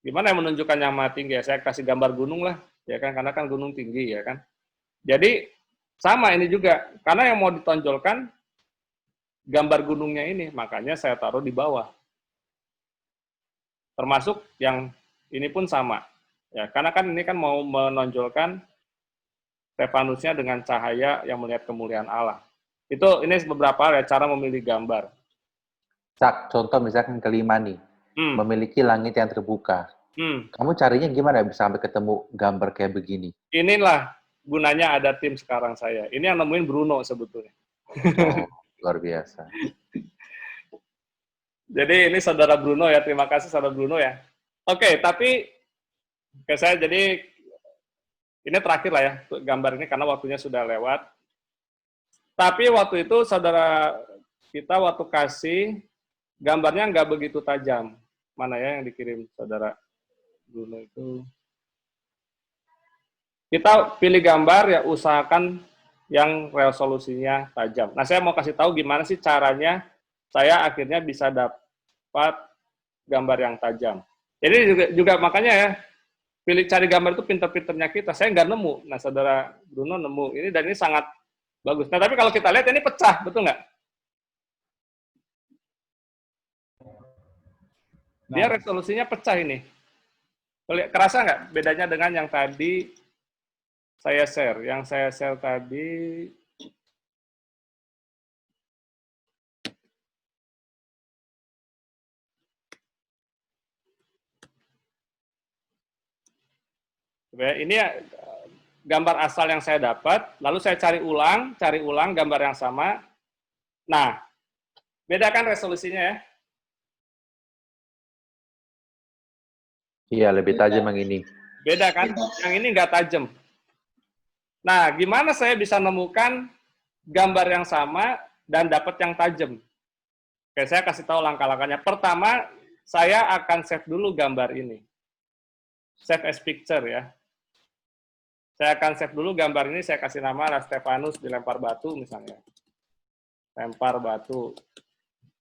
Gimana yang menunjukkan yang maha tinggi? Ya, saya kasih gambar gunung lah, ya kan, karena kan gunung tinggi, ya kan. Jadi, sama ini juga, karena yang mau ditonjolkan, gambar gunungnya ini, makanya saya taruh di bawah. Termasuk yang ini pun sama. Ya, karena kan ini kan mau menonjolkan Stefanusnya dengan cahaya yang melihat kemuliaan Allah. Ini beberapa ya, cara memilih gambar. Contoh misalkan kelima nih, memiliki langit yang terbuka. Kamu carinya gimana bisa sampai ketemu gambar kayak begini? Inilah gunanya ada tim sekarang saya. Ini yang nemuin Bruno sebetulnya. Oh. Luar biasa. Jadi ini saudara Bruno ya, terima kasih saudara Bruno ya. Oke, tapi saya jadi ini terakhir lah ya gambar ini karena waktunya sudah lewat. Tapi waktu itu saudara kita waktu kasih gambarnya nggak begitu tajam. Mana ya yang dikirim saudara Bruno itu? Kita pilih gambar ya, usahakan yang resolusinya tajam. Nah, saya mau kasih tahu gimana sih caranya saya akhirnya bisa dapat gambar yang tajam. Jadi juga makanya ya, cari gambar itu pinter-pinternya kita. Saya nggak nemu. Nah, saudara Bruno nemu ini, dan ini sangat bagus. Nah, tapi kalau kita lihat ini pecah, betul nggak? Dia resolusinya pecah ini. Kerasa nggak bedanya dengan yang tadi saya share? Yang saya share tadi, ini gambar asal yang saya dapat, lalu saya cari ulang gambar yang sama. Nah, beda kan resolusinya ya? Iya, lebih tajam yang ini. Beda kan? Yang ini nggak tajam. Nah, gimana saya bisa menemukan gambar yang sama dan dapat yang tajam? Oke, saya kasih tahu langkah-langkahnya. Pertama, saya akan save dulu gambar ini. Save as picture ya. Saya akan save dulu gambar ini, saya kasih nama Stefanus dilempar batu misalnya. Lempar batu.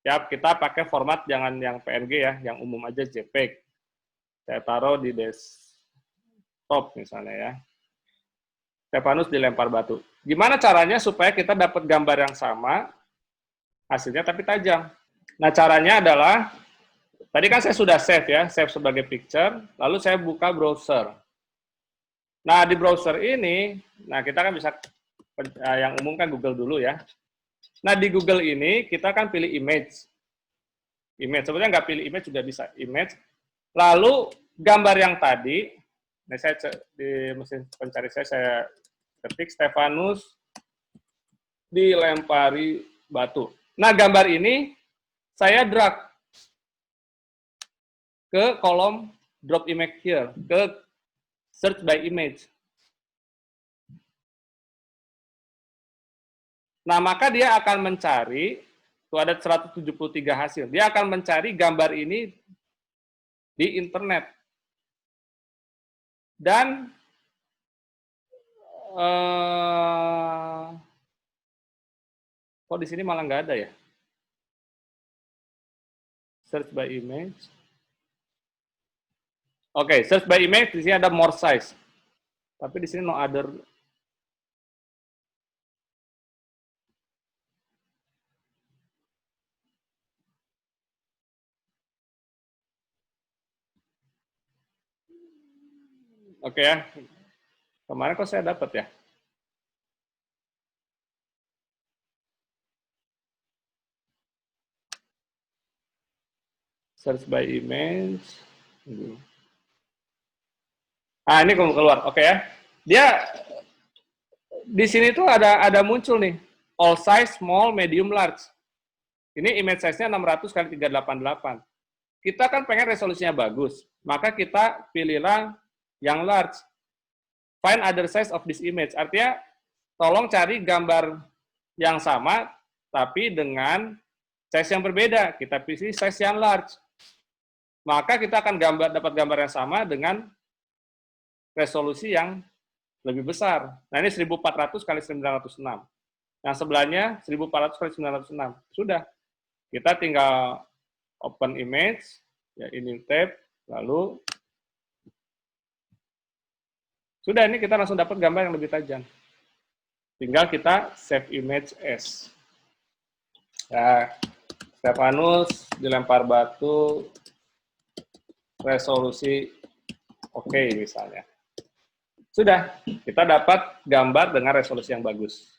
Ya, kita pakai format jangan yang PNG ya, yang umum aja JPEG. Saya taruh di desktop misalnya ya. Stefanus dilempar batu. Gimana caranya supaya kita dapat gambar yang sama, hasilnya tapi tajam? Nah, caranya adalah, tadi kan saya sudah save ya, save sebagai picture, lalu saya buka browser. Nah, di browser ini, nah kita kan bisa, yang umum kan Google dulu ya. Nah, di Google ini, kita kan pilih image. Image, sebenarnya nggak pilih image juga bisa, image. Lalu, gambar yang tadi, nah saya di mesin pencari saya ketik Stefanus dilempari batu. Nah, gambar ini saya drag ke kolom drop image here, ke search by image. Nah, maka dia akan mencari, itu ada 173 hasil, dia akan mencari gambar ini di internet. Dan kok di sini malah nggak ada ya? Search by image. Oke, search by image di sini ada more size. Tapi di sini no other. Oke ya. Kemarin kok saya dapat ya? Search by image. Ah, ini keluar. Oke ya. Dia di sini tuh ada muncul nih. All size, small, medium, large. Ini image size-nya 600 kali 388. Kita kan pengen resolusinya bagus. Maka kita pilihlah yang large. Find other size of this image. Artinya, tolong cari gambar yang sama, tapi dengan size yang berbeda. Kita pilih size yang large. Maka kita akan dapat gambar yang sama dengan resolusi yang lebih besar. Nah, ini 1400 kali 906. Yang sebelahnya 1400 kali 906. Sudah. Kita tinggal open image, ya ini tab, lalu sudah, ini kita langsung dapat gambar yang lebih tajam. Tinggal kita save image as. Ya, Stefanus dilempar batu, resolusi oke misalnya. Sudah, kita dapat gambar dengan resolusi yang bagus.